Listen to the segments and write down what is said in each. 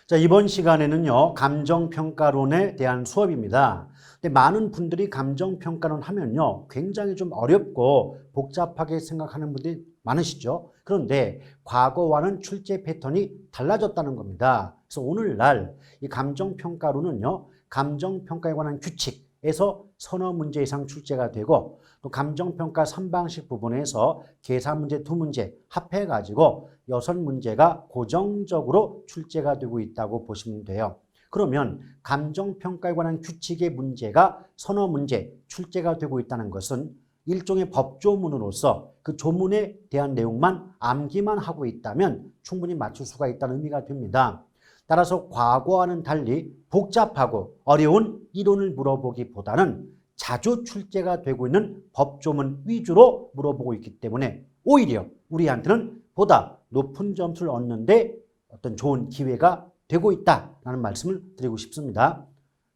자, 이번 시간에는요, 감정평가론에 대한 수업입니다. 근데 많은 분들이 감정평가론 하면요, 굉장히 좀 어렵고 복잡하게 생각하는 분들이 많으시죠. 그런데 과거와는 출제 패턴이 달라졌다는 겁니다. 그래서 오늘날 이 감정평가론은요, 감정평가에 관한 규칙에서 서너 문제 이상 출제가 되고 또 감정평가 3방식 부분에서 계산문제 2문제 합해가지고 6문제가 고정적으로 출제가 되고 있다고 보시면 돼요. 그러면 감정평가에 관한 규칙의 문제가 서너 문제 출제가 되고 있다는 것은 일종의 법조문으로서 그 조문에 대한 내용만 암기만 하고 있다면 충분히 맞출 수가 있다는 의미가 됩니다. 따라서 과거와는 달리 복잡하고 어려운 이론을 물어보기보다는 자주 출제가 되고 있는 법조문 위주로 물어보고 있기 때문에 오히려 우리한테는 보다 높은 점수를 얻는데 어떤 좋은 기회가 되고 있다라는 말씀을 드리고 싶습니다.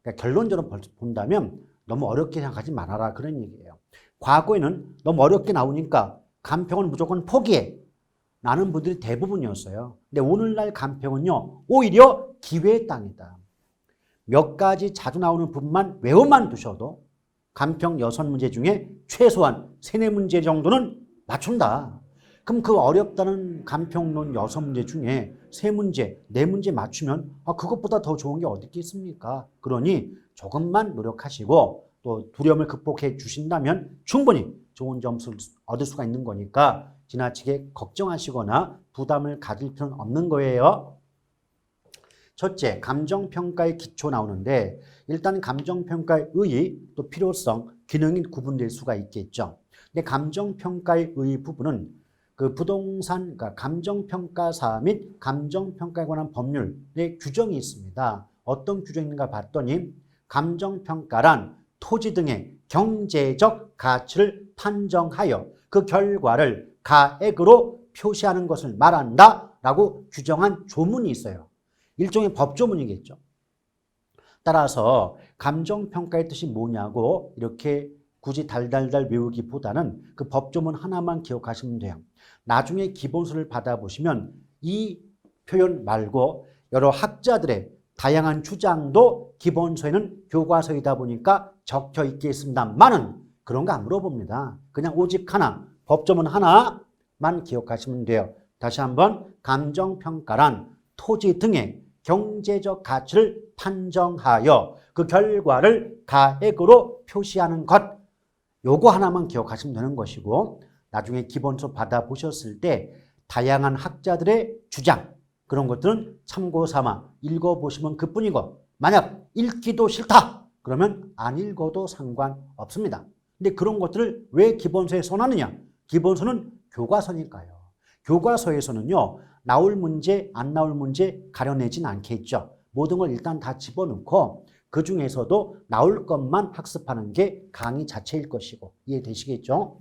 그러니까 결론적으로 본다면 너무 어렵게 생각하지 말아라 그런 얘기예요. 과거에는 너무 어렵게 나오니까 간평은 무조건 포기해 라는 분들이 대부분이었어요. 근데 오늘날 간평은요, 오히려 기회의 땅이다. 몇 가지 자주 나오는 부분만 외워만 두셔도 간평 6문제 중에 최소한 3, 4문제 정도는 맞춘다. 그럼 그 어렵다는 간평론 6문제 중에 3문제, 4문제 맞추면 그것보다 더 좋은 게 어디 있겠습니까? 그러니 조금만 노력하시고 또 두려움을 극복해 주신다면 충분히 좋은 점수를 얻을 수가 있는 거니까 지나치게 걱정하시거나 부담을 가질 필요는 없는 거예요. 첫째, 감정평가의 기초 나오는데 일단 감정평가의 의의, 또 필요성, 기능이 구분될 수가 있겠죠. 근데 감정평가의 의의 부분은 그 부동산, 그러니까 감정평가사 및 감정평가에 관한 법률의 규정이 있습니다. 어떤 규정인가 봤더니 감정평가란 토지 등의 경제적 가치를 판정하여 그 결과를 가액으로 표시하는 것을 말한다라고 규정한 조문이 있어요. 일종의 법조문이겠죠. 따라서 감정평가의 뜻이 뭐냐고 이렇게 굳이 달달달 외우기보다는 그 법조문 하나만 기억하시면 돼요. 나중에 기본서를 받아보시면 이 표현 말고 여러 학자들의 다양한 주장도 기본서에는 교과서이다 보니까 적혀 있겠습니다만은 그런 거 안 물어봅니다. 그냥 오직 하나, 법조문 하나만 기억하시면 돼요. 다시 한번 감정평가란 토지 등의 경제적 가치를 판정하여 그 결과를 가액으로 표시하는 것, 요거 하나만 기억하시면 되는 것이고 나중에 기본서 받아보셨을 때 다양한 학자들의 주장 그런 것들은 참고 삼아 읽어보시면 그뿐이고 만약 읽기도 싫다 그러면 안 읽어도 상관없습니다. 근데 그런 것들을 왜 기본서에 써놨느냐? 기본서는 교과서니까요. 교과서에서는요 나올 문제 안 나올 문제 가려내진 않겠죠. 모든 걸 일단 다 집어넣고 그 중에서도 나올 것만 학습하는 게 강의 자체일 것이고 이해되시겠죠?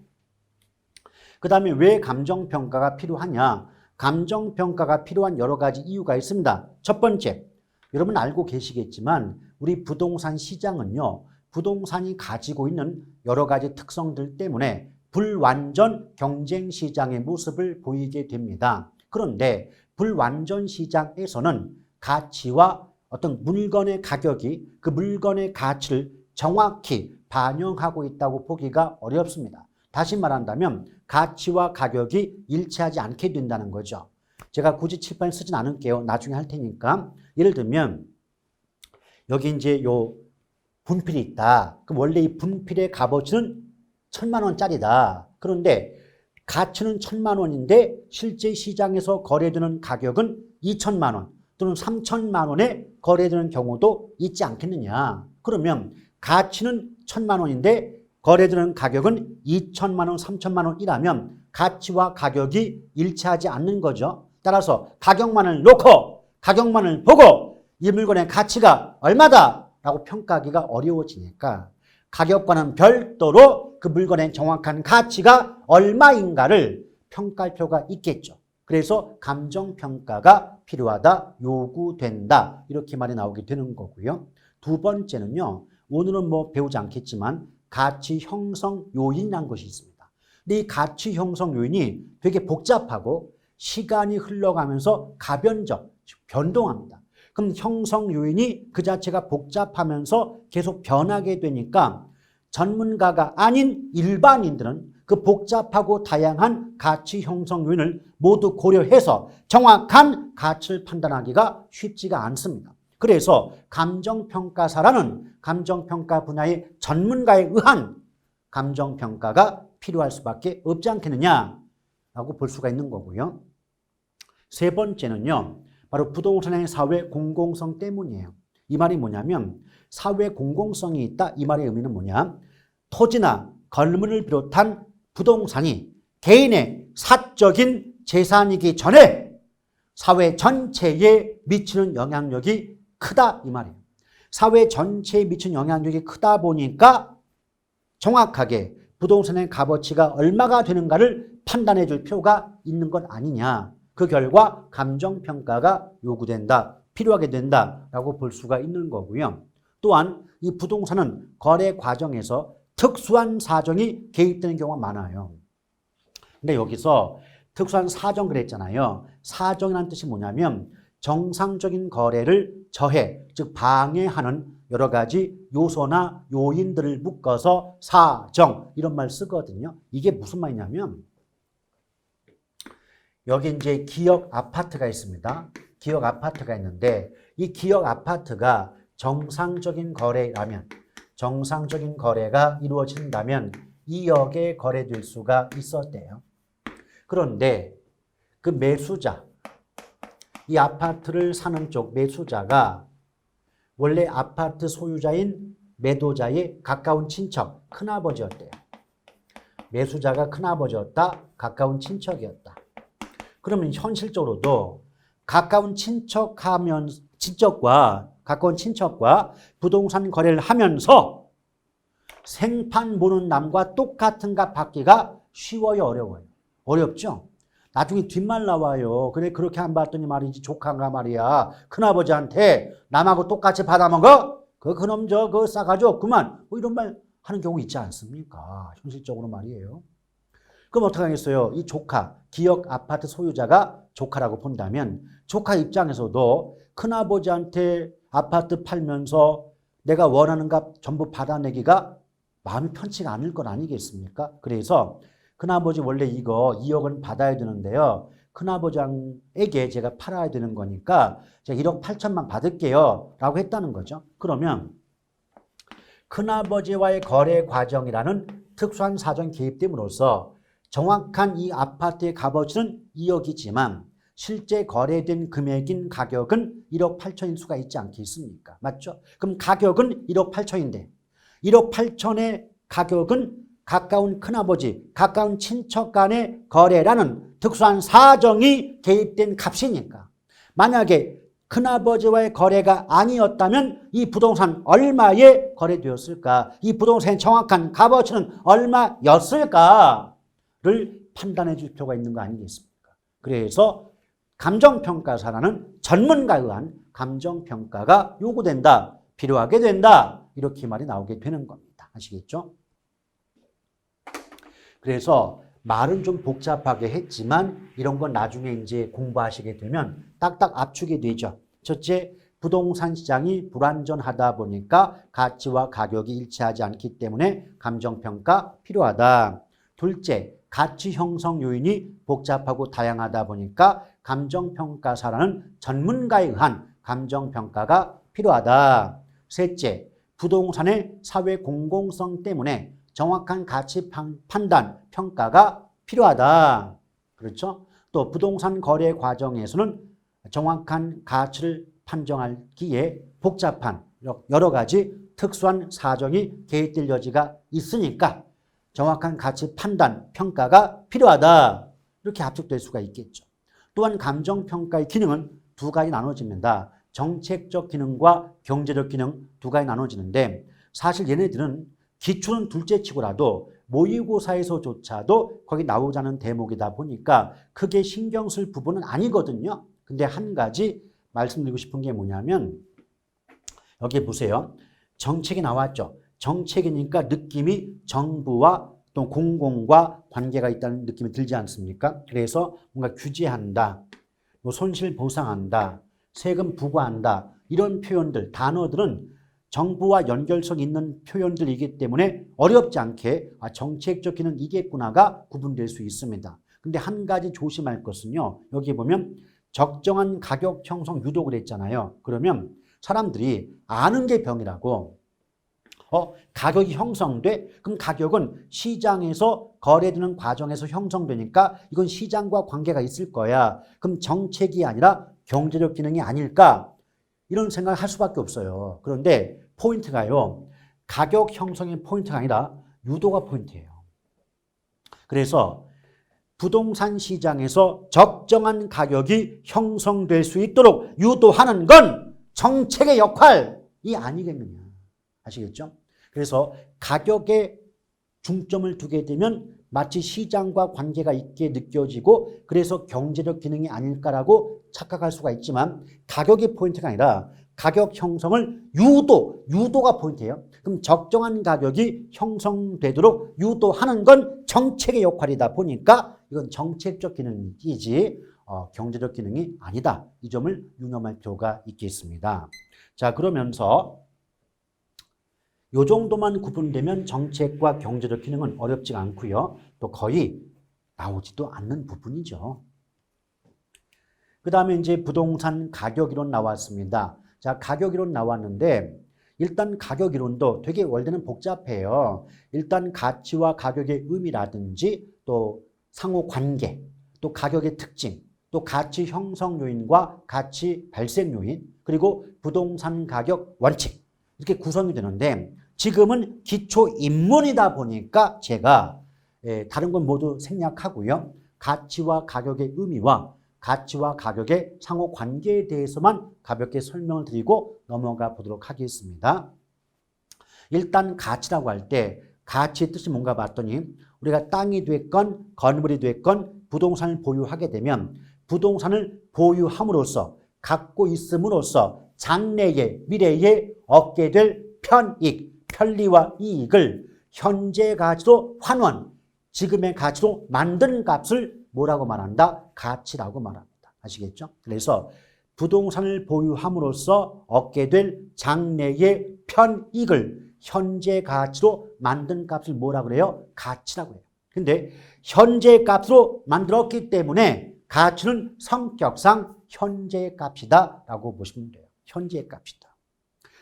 그 다음에 왜 감정평가가 필요하냐? 감정평가가 필요한 여러 가지 이유가 있습니다. 첫 번째, 여러분 알고 계시겠지만 우리 부동산 시장은요. 부동산이 가지고 있는 여러 가지 특성들 때문에 불완전 경쟁 시장의 모습을 보이게 됩니다. 그런데 불완전 시장에서는 가치와 어떤 물건의 가격이 그 물건의 가치를 정확히 반영하고 있다고 보기가 어렵습니다. 다시 말한다면 가치와 가격이 일치하지 않게 된다는 거죠. 제가 굳이 칠판에 쓰진 않을게요. 나중에 할 테니까. 예를 들면 여기 이제 요 분필이 있다. 그럼 원래 이 분필의 값어치는 1,000만 원짜리다. 그런데 가치는 1,000만 원인데 실제 시장에서 거래되는 가격은 2,000만 원 또는 3,000만 원에 거래되는 경우도 있지 않겠느냐. 그러면 가치는 1,000만 원인데 거래되는 가격은 2,000만 원, 3,000만 원이라면 가치와 가격이 일치하지 않는 거죠. 따라서 가격만을 놓고 가격만을 보고 이 물건의 가치가 얼마다 라고 평가하기가 어려워지니까 가격과는 별도로 그 물건의 정확한 가치가 얼마인가를 평가할 필요가 있겠죠. 그래서 감정평가가 필요하다, 요구된다 이렇게 말이 나오게 되는 거고요. 두 번째는요. 오늘은 뭐 배우지 않겠지만 가치 형성 요인이라는 것이 있습니다. 근데 이 가치 형성 요인이 되게 복잡하고 시간이 흘러가면서 가변적, 변동합니다. 그럼 형성 요인이 그 자체가 복잡하면서 계속 변하게 되니까 전문가가 아닌 일반인들은 그 복잡하고 다양한 가치 형성 요인을 모두 고려해서 정확한 가치를 판단하기가 쉽지가 않습니다. 그래서 감정평가사라는 감정평가 분야의 전문가에 의한 감정평가가 필요할 수밖에 없지 않겠느냐라고 볼 수가 있는 거고요. 세 번째는요, 바로 부동산의 사회 공공성 때문이에요. 이 말이 뭐냐면 사회 공공성이 있다. 이 말의 의미는 뭐냐? 토지나 건물을 비롯한 부동산이 개인의 사적인 재산이기 전에 사회 전체에 미치는 영향력이 크다 이 말이에요. 사회 전체에 미치는 영향력이 크다 보니까 정확하게 부동산의 값어치가 얼마가 되는가를 판단해 줄 필요가 있는 것 아니냐. 그 결과 감정평가가 요구된다, 필요하게 된다라고 볼 수가 있는 거고요. 또한 이 부동산은 거래 과정에서 특수한 사정이 개입되는 경우가 많아요. 근데 여기서 특수한 사정 그랬잖아요. 사정이라는 뜻이 뭐냐면 정상적인 거래를 저해, 즉 방해하는 여러 가지 요소나 요인들을 묶어서 사정 이런 말 쓰거든요. 이게 무슨 말이냐면 여기 이제 기역 아파트가 있습니다. 기역 아파트가 있는데 이 기역 아파트가 정상적인 거래라면 정상적인 거래가 이루어진다면 2억에 거래될 수가 있었대요. 그런데 그 매수자, 이 아파트를 사는 쪽 매수자가 원래 아파트 소유자인 매도자의 가까운 친척, 큰아버지였대요. 매수자가 큰아버지였다, 가까운 친척이었다. 그러면 현실적으로도 가까운 가까운 친척과 부동산 거래를 하면서 생판 보는 남과 똑같은 값 받기가 쉬워요, 어려워요? 어렵죠? 나중에 뒷말 나와요. 그래, 그렇게 안 받더니 말이지, 조카가 말이야. 큰아버지한테 남하고 똑같이 받아먹어? 그놈 그거 싸가지고 없구만. 뭐 이런 말 하는 경우 있지 않습니까? 현실적으로 말이에요. 그럼 어떻게 하겠어요? 이 조카, 기역 아파트 소유자가 조카라고 본다면 조카 입장에서도 큰아버지한테 아파트 팔면서 내가 원하는 값 전부 받아내기가 마음이 편치가 않을 건 아니겠습니까? 그래서 큰아버지 원래 이거 2억은 받아야 되는데요. 큰아버지에게 제가 팔아야 되는 거니까 제가 1억 8천만 받을게요. 라고 했다는 거죠. 그러면 큰아버지와의 거래 과정이라는 특수한 사정 개입됨으로써 정확한 이 아파트의 값어치는 2억이지만 실제 거래된 금액인 가격은 1억 8천일 수가 있지 않겠습니까? 맞죠? 그럼 가격은 1억 8천인데 1억 8천의 가격은 가까운 큰아버지, 가까운 친척 간의 거래라는 특수한 사정이 개입된 값이니까 만약에 큰아버지와의 거래가 아니었다면 이 부동산 얼마에 거래되었을까? 이 부동산의 정확한 값어치는 얼마였을까를 판단해 줄 필요가 있는 거 아니겠습니까? 그래서 감정평가사라는 전문가에 의한 감정평가가 요구된다, 필요하게 된다 이렇게 말이 나오게 되는 겁니다. 아시겠죠? 그래서 말은 좀 복잡하게 했지만 이런 건 나중에 이제 공부하시게 되면 딱딱 압축이 되죠. 첫째, 부동산 시장이 불안전하다 보니까 가치와 가격이 일치하지 않기 때문에 감정평가 필요하다. 둘째, 가치 형성 요인이 복잡하고 다양하다 보니까 감정평가사라는 전문가에 의한 감정평가가 필요하다. 셋째, 부동산의 사회 공공성 때문에 정확한 가치 판단, 평가가 필요하다. 그렇죠? 또 부동산 거래 과정에서는 정확한 가치를 판정하기에 복잡한 여러 가지 특수한 사정이 개입될 여지가 있으니까 정확한 가치 판단, 평가가 필요하다. 이렇게 압축될 수가 있겠죠. 또한 감정평가의 기능은 두 가지 나눠집니다. 정책적 기능과 경제적 기능 두 가지 나눠지는데 사실 얘네들은 기초는 둘째치고라도 모의고사에서조차도 거기 나오자는 대목이다 보니까 크게 신경 쓸 부분은 아니거든요. 근데 한 가지 말씀드리고 싶은 게 뭐냐면 여기 보세요. 정책이 나왔죠. 정책이니까 느낌이 정부와 또 공공과 관계가 있다는 느낌이 들지 않습니까? 그래서 뭔가 규제한다, 뭐 손실 보상한다, 세금 부과한다 이런 표현들, 단어들은 정부와 연결성 있는 표현들이기 때문에 어렵지 않게 정책적 기능 이겠구나가 구분될 수 있습니다. 근데 한 가지 조심할 것은요. 여기 보면 적정한 가격 형성 유도 그랬잖아요. 그러면 사람들이 아는 게 병이라고 가격이 형성돼? 그럼 가격은 시장에서 거래되는 과정에서 형성되니까 이건 시장과 관계가 있을 거야. 그럼 정책이 아니라 경제적 기능이 아닐까? 이런 생각을 할 수밖에 없어요. 그런데 포인트가요. 가격 형성의 포인트가 아니라 유도가 포인트예요. 그래서 부동산 시장에서 적정한 가격이 형성될 수 있도록 유도하는 건 정책의 역할이 아니겠느냐. 아시겠죠? 그래서 가격에 중점을 두게 되면 마치 시장과 관계가 있게 느껴지고 그래서 경제적 기능이 아닐까라고 착각할 수가 있지만 가격이 포인트가 아니라 가격 형성을 유도가 포인트예요. 그럼 적정한 가격이 형성되도록 유도하는 건 정책의 역할이다 보니까 이건 정책적 기능이지 경제적 기능이 아니다. 이 점을 유념할 필요가 있겠습니다. 자, 그러면서 이 정도만 구분되면 정책과 경제적 기능은 어렵지가 않고요. 또 거의 나오지도 않는 부분이죠. 그 다음에 이제 부동산 가격이론 나왔습니다. 자, 가격이론 나왔는데 일단 가격이론도 되게 원래는 복잡해요. 일단 가치와 가격의 의미라든지 또 상호 관계, 또 가격의 특징, 또 가치 형성 요인과 가치 발생 요인, 그리고 부동산 가격 원칙 이렇게 구성이 되는데 지금은 기초 입문이다 보니까 제가 다른 건 모두 생략하고요. 가치와 가격의 의미와 가치와 가격의 상호 관계에 대해서만 가볍게 설명을 드리고 넘어가 보도록 하겠습니다. 일단 가치라고 할 때 가치의 뜻이 뭔가 봤더니 우리가 땅이 됐건 건물이 됐건 부동산을 보유하게 되면 부동산을 보유함으로써 갖고 있음으로써 장래에 미래에 얻게 될 편익, 편리와 이익을 현재 가치로 환원, 지금의 가치로 만든 값을 뭐라고 말한다? 가치라고 말합니다. 아시겠죠? 그래서 부동산을 보유함으로써 얻게 될 장래의 편익을 현재 가치로 만든 값을 뭐라고 그래요? 가치라고 해요. 근데 현재 값으로 만들었기 때문에 가치는 성격상 현재 값이다 라고 보시면 돼요. 현재 값이다.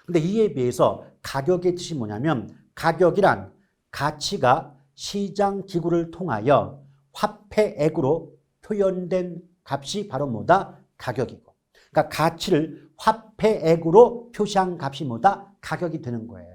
근데 이에 비해서 가격의 뜻이 뭐냐면 가격이란 가치가 시장 기구를 통하여 화폐액으로 표현된 값이 바로 뭐다? 가격이고. 그러니까 가치를 화폐액으로 표시한 값이 뭐다? 가격이 되는 거예요.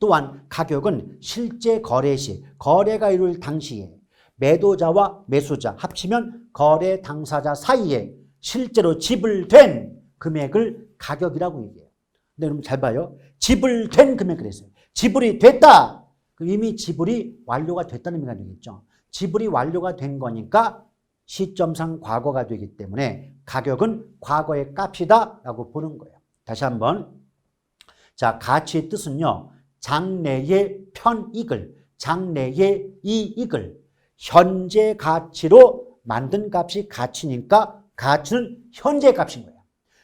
또한 가격은 실제 거래 시, 거래가 이룰 당시에 매도자와 매수자 합치면 거래 당사자 사이에 실제로 지불된 금액을 가격이라고 얘기해요. 근데 여러분 잘 봐요. 지불된 금액을 했어요. 지불이 됐다. 이미 지불이 완료가 됐다는 의미가 되겠죠. 지불이 완료가 된 거니까 시점상 과거가 되기 때문에 가격은 과거의 값이다 라고 보는 거예요. 다시 한번. 자, 가치의 뜻은요. 장래의 편익을, 장래의 이익을 현재 가치로 만든 값이 가치니까 가치는 현재 값인 거예요.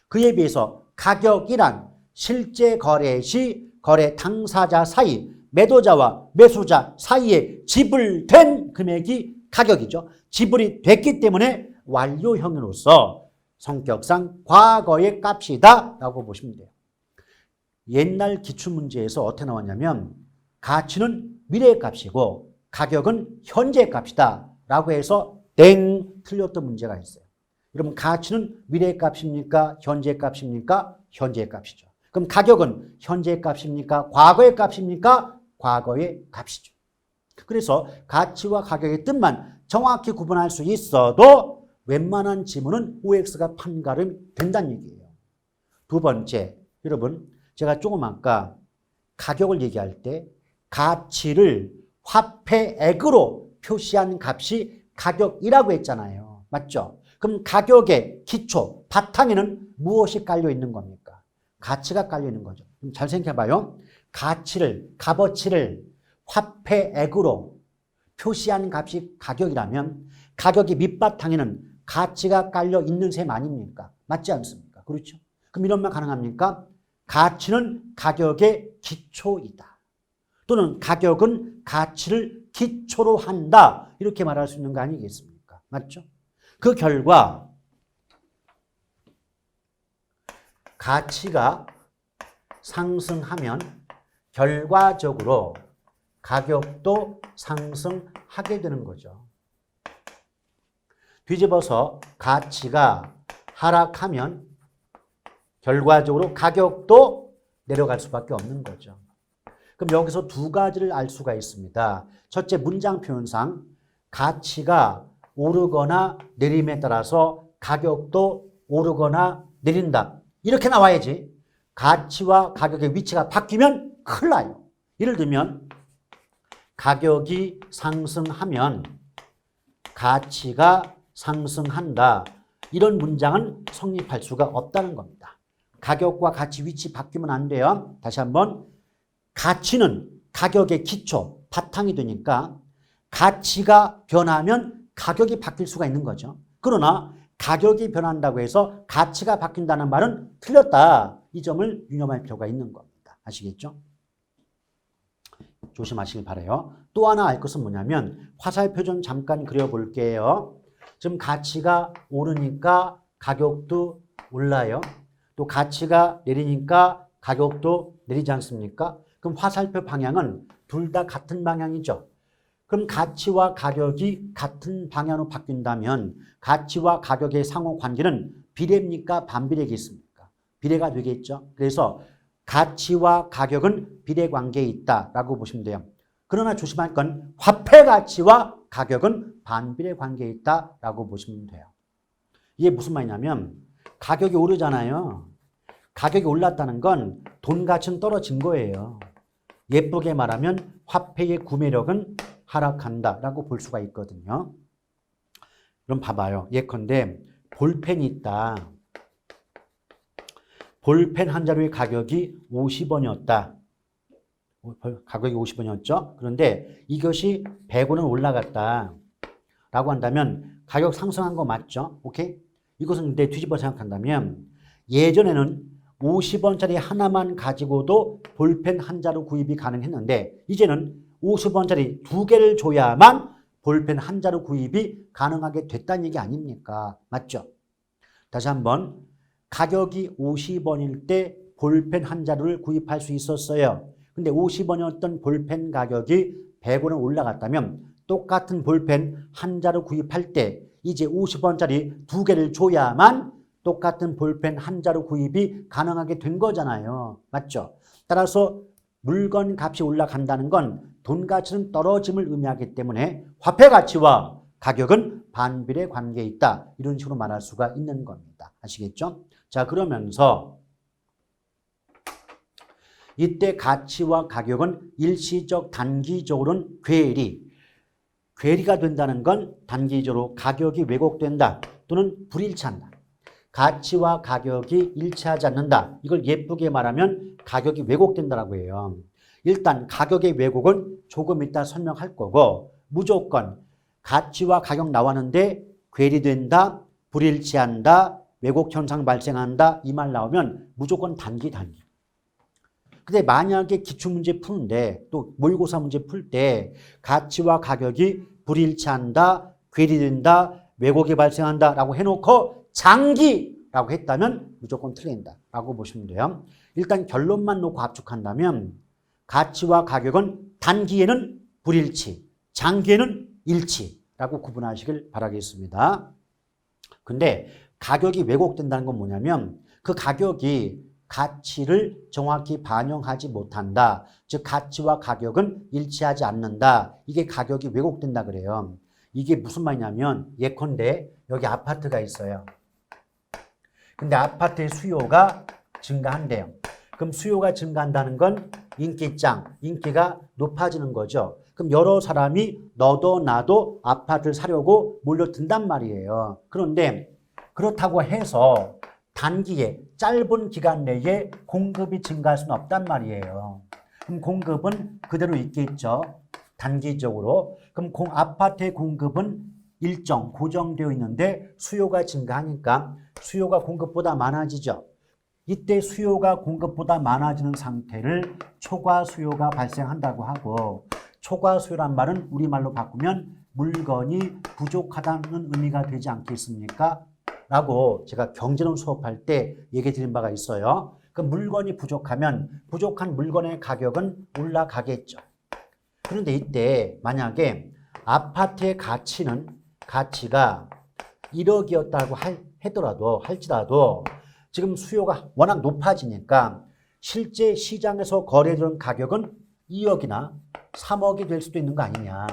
그에 비해서 가격이란 실제 거래 시 거래 당사자 사이, 매도자와 매수자 사이에 지불된 금액이 가격이죠. 지불이 됐기 때문에 완료형으로서 성격상 과거의 값이다 라고 보시면 돼요. 옛날 기출문제에서 어떻게 나왔냐면 가치는 미래의 값이고 가격은 현재의 값이다 라고 해서 땡 틀렸던 문제가 있어요. 여러분 가치는 미래의 값입니까? 현재의 값입니까? 현재의 값이죠. 그럼 가격은 현재의 값입니까? 과거의 값입니까? 과거의 값이죠. 그래서 가치와 가격의 뜻만 정확히 구분할 수 있어도 웬만한 지문은 OX가 판가름이 된다는 얘기예요. 두 번째, 여러분 제가 조금 아까 가격을 얘기할 때 가치를 화폐액으로 표시한 값이 가격이라고 했잖아요. 맞죠? 그럼 가격의 기초, 바탕에는 무엇이 깔려 있는 겁니까? 가치가 깔려 있는 거죠. 그럼 잘 생각해봐요. 가치를, 값어치를 화폐액으로 표시한 값이 가격이라면 가격의 밑바탕에는 가치가 깔려 있는 셈 아닙니까? 맞지 않습니까? 그렇죠? 그럼 이런 말 가능합니까? 가치는 가격의 기초이다. 또는 가격은 가치를 기초로 한다. 이렇게 말할 수 있는 거 아니겠습니까? 맞죠? 그 결과 가치가 상승하면 결과적으로 가격도 상승하게 되는 거죠. 뒤집어서 가치가 하락하면 결과적으로 가격도 내려갈 수밖에 없는 거죠. 그럼 여기서 두 가지를 알 수가 있습니다. 첫째, 문장 표현상 가치가 오르거나 내림에 따라서 가격도 오르거나 내린다. 이렇게 나와야지. 가치와 가격의 위치가 바뀌면 큰일 나요. 예를 들면 가격이 상승하면 가치가 상승한다. 이런 문장은 성립할 수가 없다는 겁니다. 가격과 가치 위치 바뀌면 안 돼요. 다시 한번 가치는 가격의 기초, 바탕이 되니까 가치가 변하면 가격이 바뀔 수가 있는 거죠. 그러나 가격이 변한다고 해서 가치가 바뀐다는 말은 틀렸다. 이 점을 유념할 필요가 있는 겁니다. 아시겠죠? 조심하시길 바라요. 또 하나 알 것은 뭐냐면 화살표 좀 잠깐 그려볼게요. 지금 가치가 오르니까 가격도 올라요. 또 가치가 내리니까 가격도 내리지 않습니까? 그럼 화살표 방향은 둘 다 같은 방향이죠. 그럼 가치와 가격이 같은 방향으로 바뀐다면 가치와 가격의 상호 관계는 비례입니까? 반비례겠습니까? 비례가 되겠죠. 그래서 가치와 가격은 비례 관계에 있다라고 보시면 돼요. 그러나 조심할 건 화폐 가치와 가격은 반비례 관계에 있다라고 보시면 돼요. 이게 무슨 말이냐면 가격이 오르잖아요. 가격이 올랐다는 건 돈 가치는 떨어진 거예요. 예쁘게 말하면 화폐의 구매력은 하락한다라고 볼 수가 있거든요. 그럼 봐봐요. 예컨대 볼펜이 있다. 볼펜 한 자루의 가격이 50원이었다. 가격이 50원이었죠. 그런데 이것이 100원은 올라갔다. 라고 한다면 가격 상승한 거 맞죠? 오케이? 이것은 근데 뒤집어 생각한다면 예전에는 50원짜리 하나만 가지고도 볼펜 한 자루 구입이 가능했는데 이제는 50원짜리 두 개를 줘야만 볼펜 한 자루 구입이 가능하게 됐다는 얘기 아닙니까? 맞죠? 다시 한번 가격이 50원일 때 볼펜 한 자루를 구입할 수 있었어요. 근데 50원이었던 볼펜 가격이 100원을 올라갔다면 똑같은 볼펜 한 자루 구입할 때 이제 50원짜리 두 개를 줘야만 똑같은 볼펜 한 자루 구입이 가능하게 된 거잖아요. 맞죠? 따라서 물건 값이 올라간다는 건 돈 가치는 떨어짐을 의미하기 때문에 화폐 가치와 가격은 반비례 관계에 있다. 이런 식으로 말할 수가 있는 겁니다. 아시겠죠? 자, 그러면서 이때 가치와 가격은 일시적, 단기적으로는 괴리가 된다는 건 단기적으로 가격이 왜곡된다 또는 불일치한다. 가치와 가격이 일치하지 않는다. 이걸 예쁘게 말하면 가격이 왜곡된다라고 해요. 일단 가격의 왜곡은 조금 이따 설명할 거고 무조건 가치와 가격 나왔는데 괴리된다, 불일치한다, 왜곡 현상 발생한다 이 말 나오면 무조건 단기. 근데 만약에 기출문제 푸는데 또 모의고사 문제 풀 때 가치와 가격이 불일치한다, 괴리된다, 왜곡이 발생한다 라고 해놓고 장기라고 했다면 무조건 틀린다라고 보시면 돼요. 일단 결론만 놓고 압축한다면 가치와 가격은 단기에는 불일치, 장기에는 일치라고 구분하시길 바라겠습니다. 근데 가격이 왜곡된다는 건 뭐냐면 그 가격이 가치를 정확히 반영하지 못한다. 즉 가치와 가격은 일치하지 않는다. 이게 가격이 왜곡된다 그래요. 이게 무슨 말이냐면 예컨대 여기 아파트가 있어요. 근데 아파트의 수요가 증가한대요. 그럼 수요가 증가한다는 건 인기가 높아지는 거죠. 그럼 여러 사람이 너도 나도 아파트를 사려고 몰려든단 말이에요. 그런데 그렇다고 해서 단기에 짧은 기간 내에 공급이 증가할 수는 없단 말이에요. 그럼 공급은 그대로 있겠죠. 단기적으로. 그럼 아파트의 공급은 일정 고정되어 있는데 수요가 증가하니까 수요가 공급보다 많아지죠. 이때 수요가 공급보다 많아지는 상태를 초과 수요가 발생한다고 하고, 초과 수요란 말은 우리말로 바꾸면 물건이 부족하다는 의미가 되지 않겠습니까? 라고 제가 경제론 수업할 때 얘기 드린 바가 있어요. 그 물건이 부족하면 부족한 물건의 가격은 올라가겠죠. 그런데 이때 만약에 아파트의 가치가 1억이었다고 할지라도 지금 수요가 워낙 높아지니까 실제 시장에서 거래되는 가격은 2억이나 3억이 될 수도 있는 거 아니냐.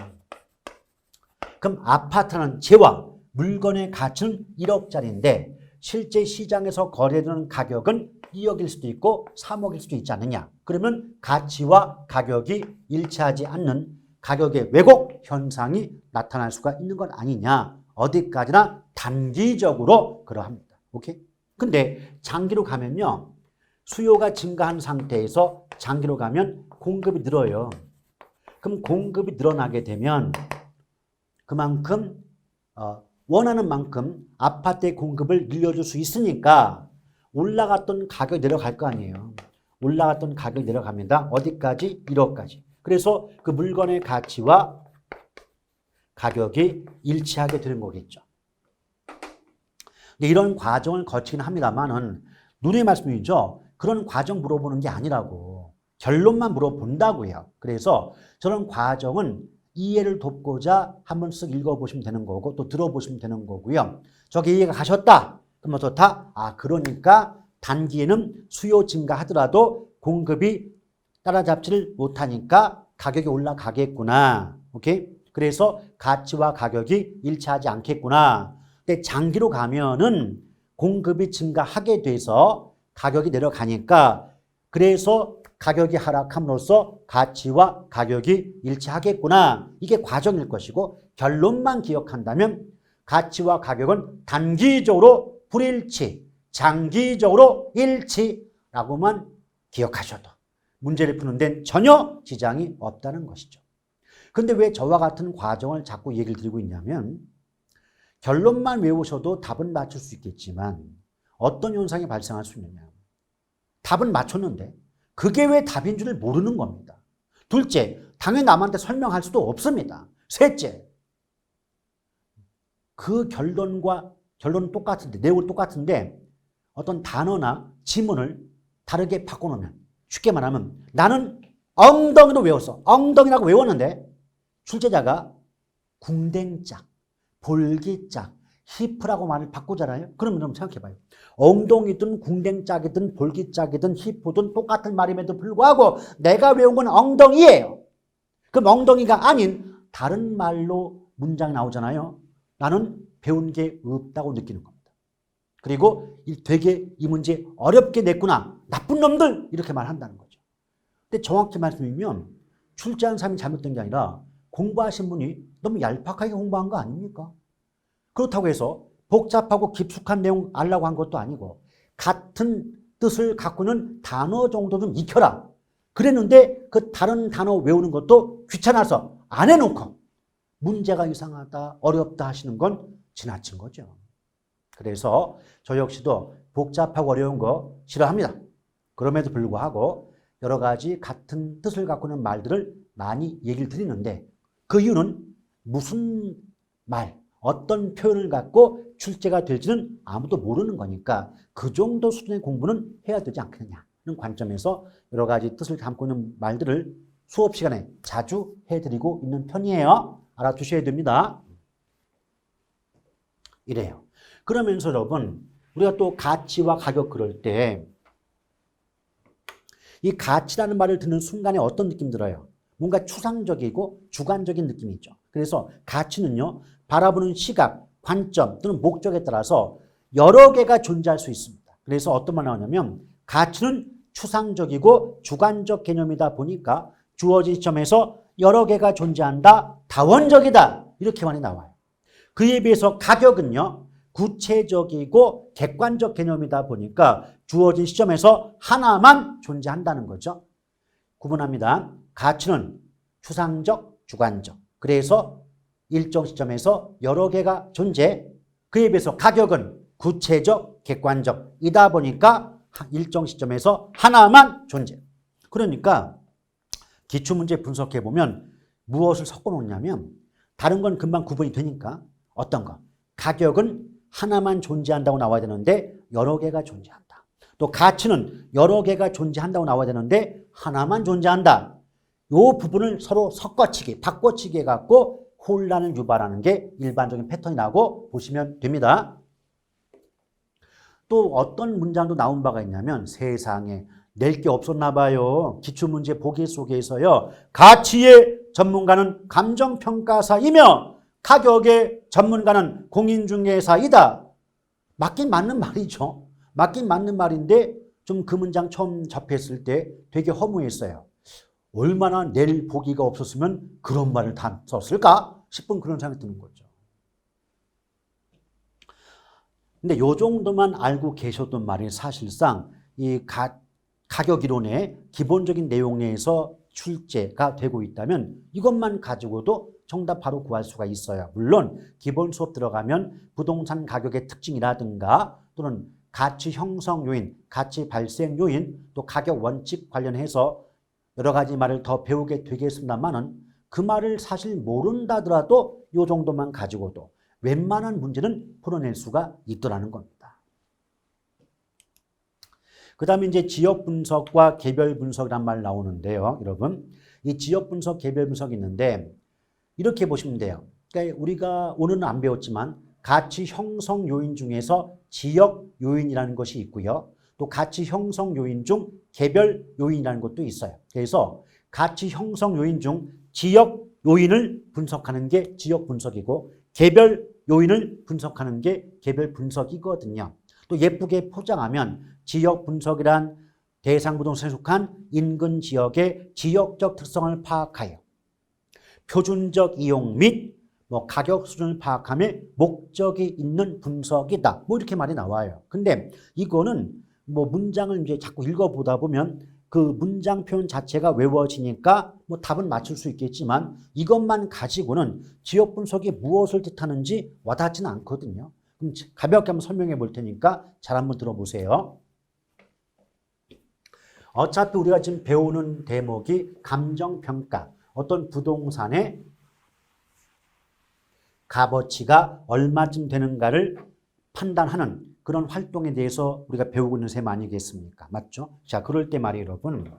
그럼 아파트는 재화, 물건의 가치는 1억짜리인데 실제 시장에서 거래되는 가격은 2억일 수도 있고 3억일 수도 있지 않느냐. 그러면 가치와 가격이 일치하지 않는 가격의 왜곡 현상이 나타날 수가 있는 건 아니냐. 어디까지나 단기적으로 그러합니다. 오케이? 근데 장기로 가면요. 수요가 증가한 상태에서 장기로 가면 공급이 늘어요. 그럼 공급이 늘어나게 되면 그만큼 원하는 만큼 아파트의 공급을 늘려줄 수 있으니까 올라갔던 가격이 내려갈 거 아니에요. 올라갔던 가격이 내려갑니다. 어디까지? 1억까지. 그래서 그 물건의 가치와 가격이 일치하게 되는 거겠죠. 근데 이런 과정을 거치긴 합니다만은 누누이 말씀이죠. 그런 과정 물어보는 게 아니라고. 결론만 물어본다고요. 그래서 저런 과정은 이해를 돕고자 한번 쓱 읽어보시면 되는 거고 또 들어보시면 되는 거고요. 저게 이해가 가셨다. 그러면 좋다. 그러니까 단기에는 수요 증가하더라도 공급이 따라잡지를 못하니까 가격이 올라가겠구나. 오케이? 그래서 가치와 가격이 일치하지 않겠구나. 근데 장기로 가면은 공급이 증가하게 돼서 가격이 내려가니까 그래서 가격이 하락함으로써 가치와 가격이 일치하겠구나. 이게 과정일 것이고 결론만 기억한다면 가치와 가격은 단기적으로 불일치, 장기적으로 일치라고만 기억하셔도 문제를 푸는 데는 전혀 지장이 없다는 것이죠. 그런데 왜 저와 같은 과정을 자꾸 얘기를 드리고 있냐면 결론만 외우셔도 답은 맞출 수 있겠지만 어떤 현상이 발생할 수 있느냐. 답은 맞췄는데 그게 왜 답인 줄을 모르는 겁니다. 둘째, 당연히 남한테 설명할 수도 없습니다. 셋째, 그 결론은 똑같은데, 내용은 똑같은데 어떤 단어나 지문을 다르게 바꿔놓으면 쉽게 말하면 나는 엉덩이로 외웠어. 엉덩이라고 외웠는데 출제자가 궁뎅짝, 볼기짝, 히프라고 말을 바꾸잖아요. 그러면 좀 생각해봐요. 엉덩이든 궁뎅짝이든 볼기짝이든 히프든 똑같은 말임에도 불구하고 내가 외운 건 엉덩이예요. 그럼 엉덩이가 아닌 다른 말로 문장이 나오잖아요. 나는 배운 게 없다고 느끼는 겁니다. 그리고 되게 이 문제 어렵게 냈구나. 나쁜 놈들 이렇게 말한다는 거죠. 근데 정확히 말씀드리면 출제한 사람이 잘못된 게 아니라 공부하신 분이 너무 얄팍하게 공부한 거 아닙니까? 그렇다고 해서 복잡하고 깊숙한 내용 알라고 한 것도 아니고 같은 뜻을 갖고 있는 단어 정도 좀 익혀라. 그랬는데 그 다른 단어 외우는 것도 귀찮아서 안 해놓고 문제가 이상하다, 어렵다 하시는 건 지나친 거죠. 그래서 저 역시도 복잡하고 어려운 거 싫어합니다. 그럼에도 불구하고 여러 가지 같은 뜻을 갖고 있는 말들을 많이 얘기를 드리는데 그 이유는 무슨 말, 어떤 표현을 갖고 출제가 될지는 아무도 모르는 거니까 그 정도 수준의 공부는 해야 되지 않겠느냐는 관점에서 여러 가지 뜻을 담고 있는 말들을 수업 시간에 자주 해드리고 있는 편이에요. 알아두셔야 됩니다. 이래요. 그러면서 여러분 우리가 또 가치와 가격 그럴 때 이 가치라는 말을 듣는 순간에 어떤 느낌 들어요? 뭔가 추상적이고 주관적인 느낌이 있죠. 그래서 가치는요. 바라보는 시각, 관점 또는 목적에 따라서 여러 개가 존재할 수 있습니다. 그래서 어떤 말 나오냐면 가치는 추상적이고 주관적 개념이다 보니까 주어진 시점에서 여러 개가 존재한다. 다원적이다. 이렇게 많이 나와요. 그에 비해서 가격은요. 구체적이고 객관적 개념이다 보니까 주어진 시점에서 하나만 존재한다는 거죠. 구분합니다. 가치는 추상적, 주관적. 그래서 일정 시점에서 여러 개가 존재. 그에 비해서 가격은 구체적, 객관적이다 보니까 일정 시점에서 하나만 존재. 그러니까 기출문제 분석해 보면 무엇을 섞어 놓냐면 다른 건 금방 구분이 되니까 어떤 거? 가격은 하나만 존재한다고 나와야 되는데 여러 개가 존재한다. 또 가치는 여러 개가 존재한다고 나와야 되는데 하나만 존재한다. 이 부분을 서로 섞어치기, 바꿔치기 해갖고 혼란을 유발하는 게 일반적인 패턴이라고 보시면 됩니다. 또 어떤 문장도 나온 바가 있냐면 세상에 낼 게 없었나 봐요. 기출문제 보기 속에서요. 가치의 전문가는 감정평가사이며 가격의 전문가는 공인중개사이다. 맞긴 맞는 말이죠. 맞긴 맞는 말인데 좀 그 문장 처음 접했을 때 되게 허무했어요. 얼마나 낼 보기가 없었으면 그런 말을 다 썼을까 싶은 그런 생각이 드는 거죠. 근데 요 정도만 알고 계셨던 말이 사실상 이 가격 이론의 기본적인 내용 내에서 출제가 되고 있다면 이것만 가지고도 정답 바로 구할 수가 있어요. 물론 기본 수업 들어가면 부동산 가격의 특징이라든가 또는 가치 형성 요인, 가치 발생 요인, 또 가격 원칙 관련해서 여러 가지 말을 더 배우게 되겠습니다만은 그 말을 사실 모른다더라도 이 정도만 가지고도 웬만한 문제는 풀어낼 수가 있더라는 겁니다. 그 다음에 이제 지역 분석과 개별 분석이란 말 나오는데요. 여러분, 이 지역 분석, 개별 분석이 있는데 이렇게 보시면 돼요. 그러니까 우리가 오늘은 안 배웠지만 가치 형성 요인 중에서 지역 요인이라는 것이 있고요. 또 가치 형성 요인 중 개별 요인이라는 것도 있어요. 그래서 가치 형성 요인 중 지역 요인을 분석하는 게 지역 분석이고 개별 요인을 분석하는 게 개별 분석이거든요. 또 예쁘게 포장하면 지역 분석이란 대상 부동산에 속한 인근 지역의 지역적 특성을 파악하여 표준적 이용 및 가격 수준을 파악함에 목적이 있는 분석이다. 이렇게 말이 나와요. 근데 이거는 문장을 이제 자꾸 읽어보다 보면 그 문장 표현 자체가 외워지니까 답은 맞출 수 있겠지만 이것만 가지고는 지역 분석이 무엇을 뜻하는지 와닿지는 않거든요. 그럼 가볍게 한번 설명해 볼 테니까 잘 한번 들어보세요. 어차피 우리가 지금 배우는 대목이 감정평가, 어떤 부동산의 값어치가 얼마쯤 되는가를 판단하는 그런 활동에 대해서 우리가 배우고 있는 셈 아니겠습니까? 맞죠? 자, 그럴 때 말이에요, 여러분.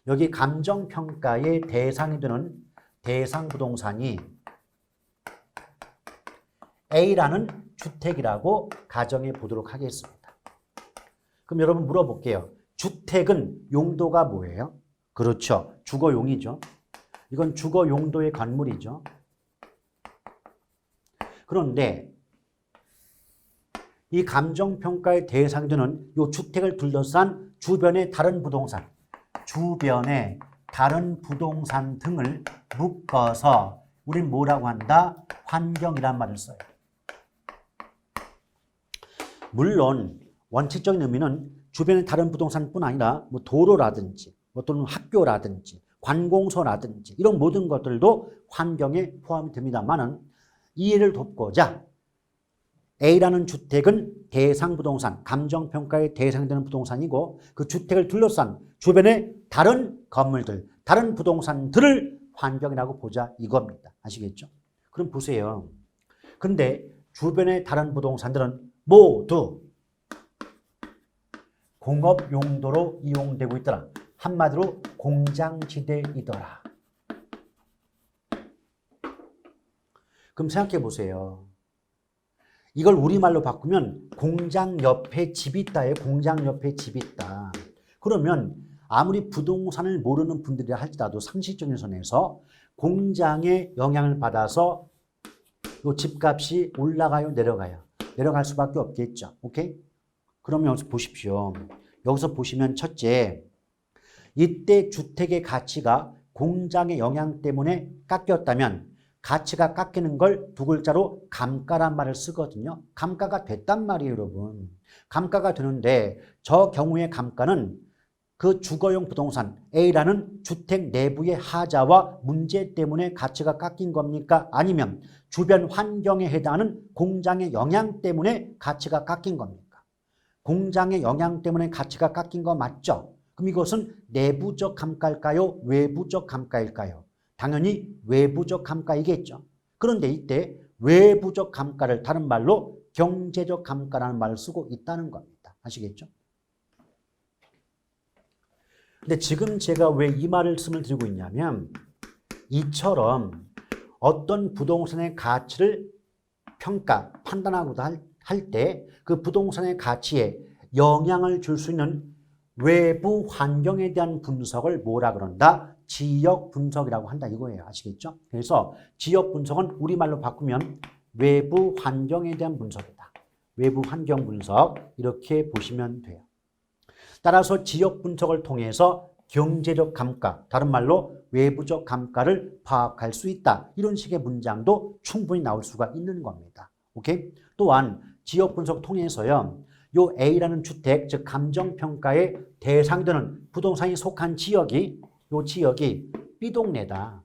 여기 감정평가의 대상이 되는 대상 부동산이 A라는 주택이라고 가정해 보도록 하겠습니다. 그럼 여러분 물어볼게요. 주택은 용도가 뭐예요? 그렇죠. 주거용이죠. 이건 주거 용도의 건물이죠. 그런데 이 감정평가의 대상이 되는 이 주택을 둘러싼 주변의 다른 부동산, 주변의 다른 부동산 등을 묶어서 우린 뭐라고 한다? 환경이란 말을 써요. 물론 원칙적인 의미는 주변의 다른 부동산뿐 아니라 도로라든지 또는 학교라든지 관공서라든지 이런 모든 것들도 환경에 포함이 됩니다만은 이해를 돕고자 A라는 주택은 대상 부동산, 감정평가의 대상이 되는 부동산이고 그 주택을 둘러싼 주변의 다른 건물들, 다른 부동산들을 환경이라고 보자 이겁니다. 아시겠죠? 그럼 보세요. 근데 주변의 다른 부동산들은 모두 공업 용도로 이용되고 있더라. 한마디로 공장지대이더라. 그럼 생각해 보세요. 이걸 우리말로 바꾸면 공장 옆에 집이 있다예요. 공장 옆에 집이 있다. 그러면 아무리 부동산을 모르는 분들이 할지라도 상식적인 선에서 공장의 영향을 받아서 이 집값이 올라가요, 내려가요? 내려갈 수밖에 없겠죠. 오케이? 그러면 여기서 보십시오. 여기서 보시면 첫째, 이때 주택의 가치가 공장의 영향 때문에 깎였다면 가치가 깎이는 걸 두 글자로 감가란 말을 쓰거든요. 감가가 됐단 말이에요, 여러분. 감가가 되는데 저 경우의 감가는 그 주거용 부동산 A라는 주택 내부의 하자와 문제 때문에 가치가 깎인 겁니까? 아니면 주변 환경에 해당하는 공장의 영향 때문에 가치가 깎인 겁니까? 공장의 영향 때문에 가치가 깎인 거 맞죠? 그럼 이것은 내부적 감가일까요? 외부적 감가일까요? 당연히 외부적 감가이겠죠. 그런데 이때 외부적 감가를 다른 말로 경제적 감가라는 말을 쓰고 있다는 겁니다. 아시겠죠? 근데 지금 제가 왜 이 말씀을 드리고 있냐면 이처럼 어떤 부동산의 가치를 평가, 판단하고도 할 때 그 부동산의 가치에 영향을 줄 수 있는 외부 환경에 대한 분석을 뭐라 그런다? 지역 분석이라고 한다 이거예요. 아시겠죠? 그래서 지역 분석은 우리말로 바꾸면 외부 환경에 대한 분석이다. 외부 환경 분석 이렇게 보시면 돼요. 따라서 지역 분석을 통해서 경제적 감가, 다른 말로 외부적 감가를 파악할 수 있다. 이런 식의 문장도 충분히 나올 수가 있는 겁니다. 오케이? 또한 지역 분석 통해서요. 요 A라는 주택, 즉 감정평가의 대상이 되는 부동산이 속한 지역이 요 지역이 B동네다.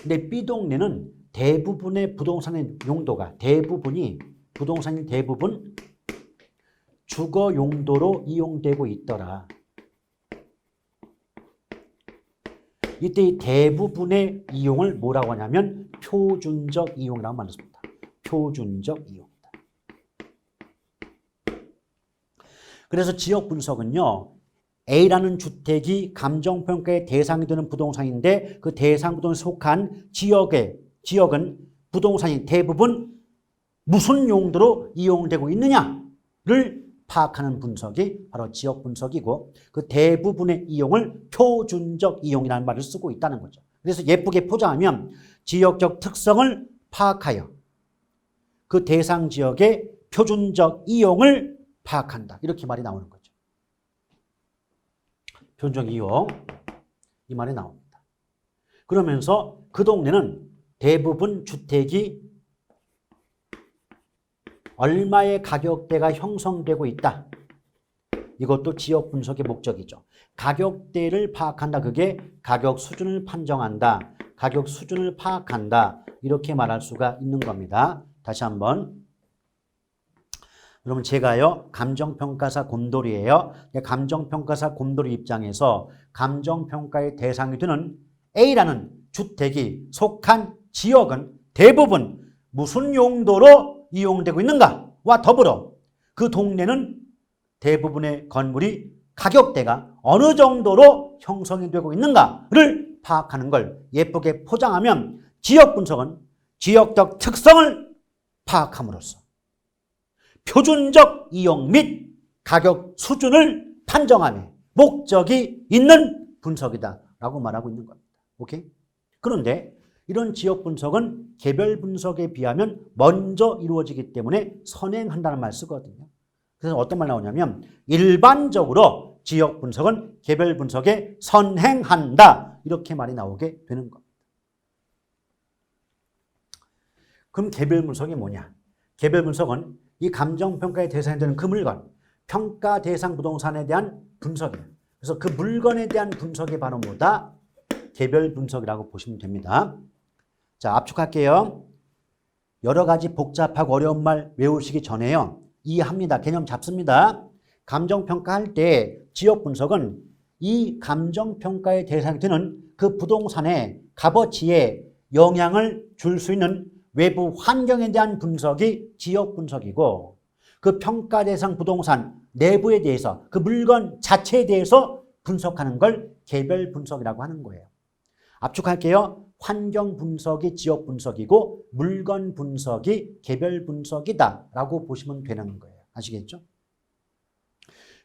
근데 B동네는 대부분의 부동산의 용도가 부동산이 대부분 주거 용도로 이용되고 있더라. 이때 이 대부분의 이용을 뭐라고 하냐면 표준적 이용이라고 말했습니다. 표준적 이용이다. 그래서 지역 분석은요. A라는 주택이 감정평가의 대상이 되는 부동산인데 그 대상 부동산에 속한 지역은 부동산이 대부분 무슨 용도로 이용되고 있느냐를 파악하는 분석이 바로 지역 분석이고 그 대부분의 이용을 표준적 이용이라는 말을 쓰고 있다는 거죠. 그래서 예쁘게 포장하면 지역적 특성을 파악하여 그 대상 지역의 표준적 이용을 파악한다. 이렇게 말이 나오는 거죠. 표준적 이용 이 말이 나옵니다. 그러면서 그 동네는 대부분 주택이 얼마의 가격대가 형성되고 있다. 이것도 지역 분석의 목적이죠. 가격대를 파악한다. 그게 가격 수준을 판정한다. 가격 수준을 파악한다. 이렇게 말할 수가 있는 겁니다. 다시 한번. 여러분 제가요. 감정평가사 곰돌이에요. 감정평가사 곰돌이 입장에서 감정평가의 대상이 되는 A라는 주택이 속한 지역은 대부분 무슨 용도로 이용되고 있는가와 더불어 그 동네는 대부분의 건물이 가격대가 어느 정도로 형성이 되고 있는가를 파악하는 걸 예쁘게 포장하면 지역 분석은 지역적 특성을 파악함으로써 표준적 이용 및 가격 수준을 판정함에 목적이 있는 분석이다라고 말하고 있는 겁니다. 오케이? 그런데 이런 지역 분석은 개별 분석에 비하면 먼저 이루어지기 때문에 선행한다는 말 쓰거든요. 그래서 어떤 말 나오냐면 일반적으로 지역 분석은 개별 분석에 선행한다. 이렇게 말이 나오게 되는 겁니다. 그럼 개별 분석이 뭐냐? 개별 분석은 이 감정평가의 대상이 되는 그 물건, 평가 대상 부동산에 대한 분석이에요. 그래서 그 물건에 대한 분석이 바로 뭐다? 개별 분석이라고 보시면 됩니다. 자, 압축할게요. 여러 가지 복잡하고 어려운 말 외우시기 전에요. 이해합니다. 개념 잡습니다. 감정평가할 때 지역 분석은 이 감정평가의 대상이 되는 그 부동산의 값어치에 영향을 줄 수 있는 외부 환경에 대한 분석이 지역 분석이고 그 평가 대상 부동산 내부에 대해서 그 물건 자체에 대해서 분석하는 걸 개별 분석이라고 하는 거예요. 압축할게요. 환경 분석이 지역 분석이고 물건 분석이 개별 분석이다 라고 보시면 되는 거예요. 아시겠죠?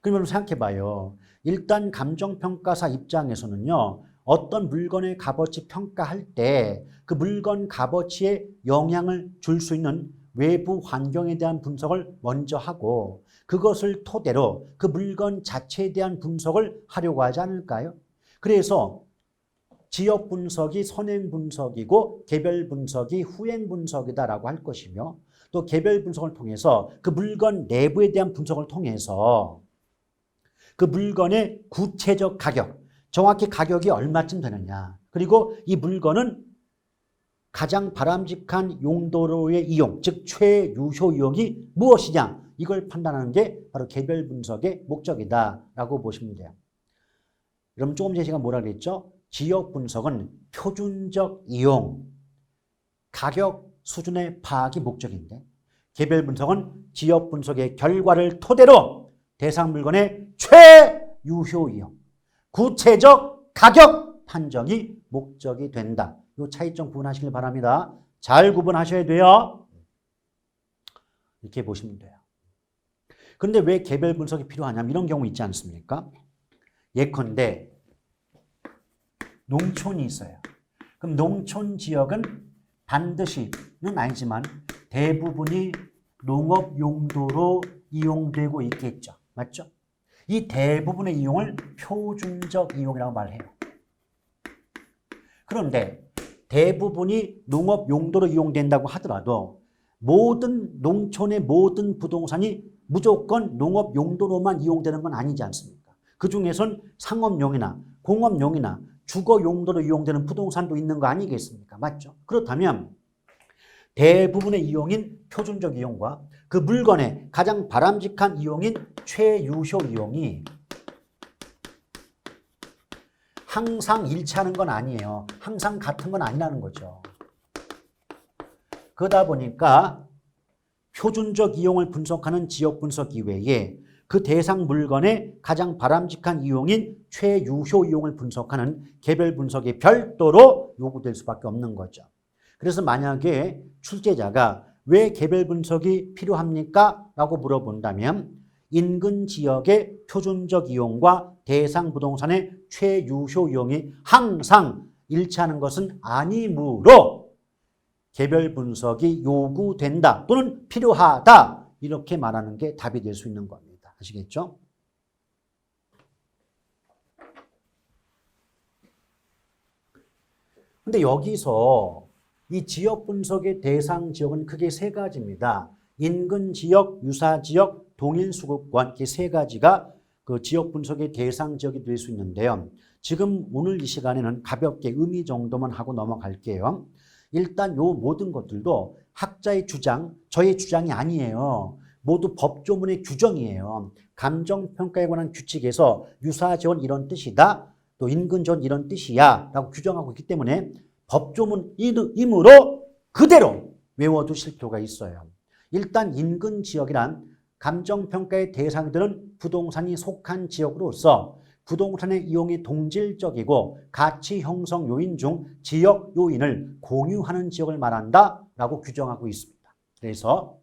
그러면 생각해 봐요. 일단 감정평가사 입장에서는요. 어떤 물건의 값어치 평가할 때 그 물건 값어치에 영향을 줄 수 있는 외부 환경에 대한 분석을 먼저 하고 그것을 토대로 그 물건 자체에 대한 분석을 하려고 하지 않을까요? 그래서 지역 분석이 선행 분석이고 개별 분석이 후행 분석이다라고 할 것이며 또 개별 분석을 통해서 그 물건 내부에 대한 분석을 통해서 그 물건의 구체적 가격, 정확히 가격이 얼마쯤 되느냐 그리고 이 물건은 가장 바람직한 용도로의 이용, 즉 최유효 이용이 무엇이냐 이걸 판단하는 게 바로 개별 분석의 목적이다라고 보시면 돼요. 그럼 조금 전에 제가 뭐라 그랬죠? 지역 분석은 표준적 이용, 가격 수준의 파악이 목적인데 개별 분석은 지역 분석의 결과를 토대로 대상 물건의 최유효 이용, 구체적 가격 판정이 목적이 된다. 이 차이점 구분하시길 바랍니다. 잘 구분하셔야 돼요. 이렇게 보시면 돼요. 그런데 왜 개별 분석이 필요하냐면 이런 경우 있지 않습니까? 예컨대 농촌이 있어요. 그럼 농촌 지역은 반드시는 아니지만 대부분이 농업 용도로 이용되고 있겠죠. 맞죠? 이 대부분의 이용을 표준적 이용이라고 말해요. 그런데 대부분이 농업 용도로 이용된다고 하더라도 모든 농촌의 모든 부동산이 무조건 농업 용도로만 이용되는 건 아니지 않습니까? 그 중에선 상업용이나 공업용이나 주거 용도로 이용되는 부동산도 있는 거 아니겠습니까? 맞죠? 그렇다면 대부분의 이용인 표준적 이용과 그 물건의 가장 바람직한 이용인 최유효 이용이 항상 일치하는 건 아니에요. 항상 같은 건 아니라는 거죠. 그러다 보니까 표준적 이용을 분석하는 지역 분석 이외에 그 대상 물건의 가장 바람직한 이용인 최유효 이용을 분석하는 개별 분석이 별도로 요구될 수밖에 없는 거죠. 그래서 만약에 출제자가 왜 개별 분석이 필요합니까? 라고 물어본다면 인근 지역의 표준적 이용과 대상 부동산의 최유효 이용이 항상 일치하는 것은 아니므로 개별 분석이 요구된다 또는 필요하다 이렇게 말하는 게 답이 될 수 있는 겁니다. 아시겠죠? 근데 여기서 이 지역 분석의 대상 지역은 크게 세 가지입니다. 인근 지역, 유사 지역, 동일 수급권 이렇게 세 가지가 그 지역 분석의 대상 지역이 될 수 있는데요. 지금 오늘 이 시간에는 가볍게 의미 정도만 하고 넘어갈게요. 일단 요 모든 것들도 학자의 주장, 저의 주장이 아니에요. 모두 법조문의 규정이에요. 감정평가에 관한 규칙에서 유사지원 이런 뜻이다. 또 인근지원 이런 뜻이야. 라고 규정하고 있기 때문에 법조문이므로 그대로 외워두실 필요가 있어요. 일단 인근지역이란 감정평가의 대상이 되는 부동산이 속한 지역으로서 부동산의 이용이 동질적이고 가치 형성 요인 중 지역 요인을 공유하는 지역을 말한다 라고 규정하고 있습니다. 그래서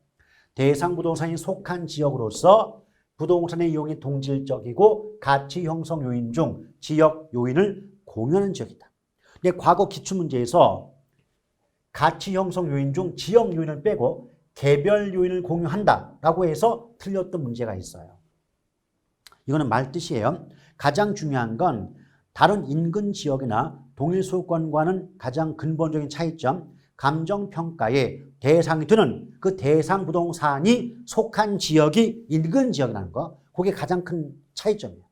대상 부동산이 속한 지역으로서 부동산의 이용이 동질적이고 가치 형성 요인 중 지역 요인을 공유하는 지역이다. 근데 과거 기출문제에서 가치 형성 요인 중 지역 요인을 빼고 개별 요인을 공유한다 라고 해서 틀렸던 문제가 있어요. 이거는 말뜻이에요. 가장 중요한 건 다른 인근 지역이나 동일 소유권과는 가장 근본적인 차이점, 감정평가의 대상이 되는 그 대상 부동산이 속한 지역이 인근 지역이라는 거, 그게 가장 큰 차이점이에요.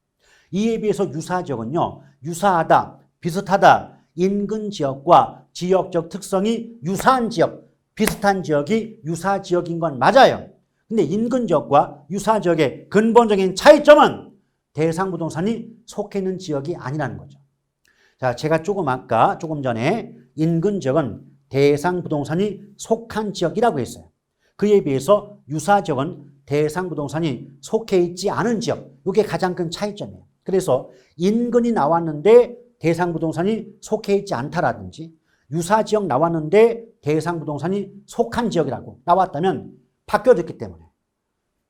이에 비해서 유사 지역은요, 유사하다, 비슷하다, 인근 지역과 지역적 특성이 유사한 지역, 비슷한 지역이 유사 지역인 건 맞아요. 근데 인근 지역과 유사 지역의 근본적인 차이점은 대상 부동산이 속해 있는 지역이 아니라는 거죠. 자, 제가 조금 전에 인근 지역은 대상 부동산이 속한 지역이라고 했어요. 그에 비해서 유사 지역은 대상 부동산이 속해 있지 않은 지역. 이게 가장 큰 차이점이에요. 그래서 인근이 나왔는데 대상 부동산이 속해 있지 않다라든지 유사 지역 나왔는데 대상 부동산이 속한 지역이라고 나왔다면 바뀌어졌기 때문에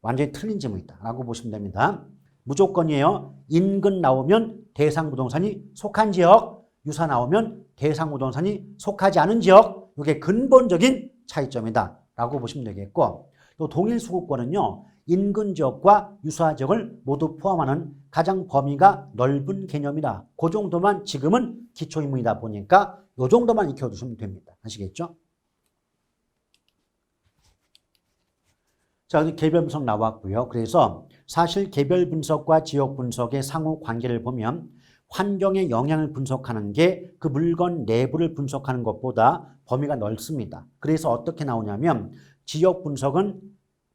완전히 틀린 지문이다라고 보시면 됩니다. 무조건이에요. 인근 나오면 대상 부동산이 속한 지역, 유사 나오면 대상 부동산이 속하지 않은 지역, 이게 근본적인 차이점이다라고 보시면 되겠고, 또 동일 수급권은요, 인근 지역과 유사 지역을 모두 포함하는 가장 범위가 넓은 개념이다. 그 정도만 지금은 기초인문이다 보니까 이 정도만 익혀두시면 됩니다. 아시겠죠? 자, 개별 분석 나왔고요. 그래서 사실 개별 분석과 지역 분석의 상호 관계를 보면 환경의 영향을 분석하는 게 그 물건 내부를 분석하는 것보다 범위가 넓습니다. 그래서 어떻게 나오냐면 지역 분석은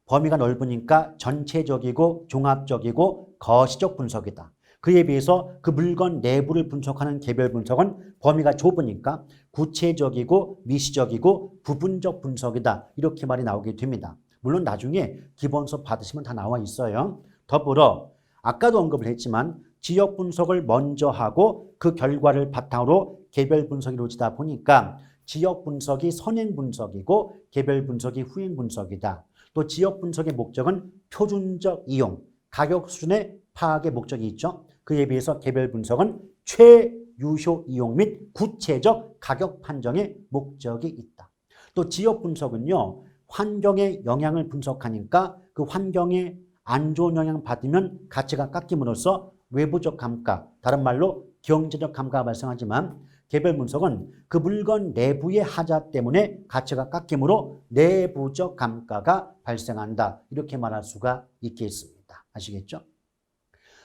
범위가 넓으니까 전체적이고 종합적이고 거시적 분석이다. 그에 비해서 그 물건 내부를 분석하는 개별 분석은 범위가 좁으니까 구체적이고 미시적이고 부분적 분석이다. 이렇게 말이 나오게 됩니다. 물론 나중에 기본 수업 받으시면 다 나와 있어요. 더불어 아까도 언급을 했지만 지역 분석을 먼저 하고 그 결과를 바탕으로 개별 분석이 이루어지다 보니까 지역 분석이 선행 분석이고 개별 분석이 후행 분석이다. 또 지역 분석의 목적은 표준적 이용, 가격 수준의 파악의 목적이 있죠. 그에 비해서 개별 분석은 최유효 이용 및 구체적 가격 판정의 목적이 있다. 또 지역 분석은요, 환경의 영향을 분석하니까 그 환경에 안 좋은 영향을 받으면 가치가 깎임으로써 외부적 감가, 다른 말로 경제적 감가가 발생하지만 개별 분석은 그 물건 내부의 하자 때문에 가치가 깎이므로 내부적 감가가 발생한다. 이렇게 말할 수가 있겠습니다. 아시겠죠?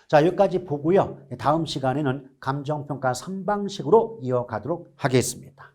자, 여기까지 보고요. 다음 시간에는 감정평가 3방식으로 이어가도록 하겠습니다.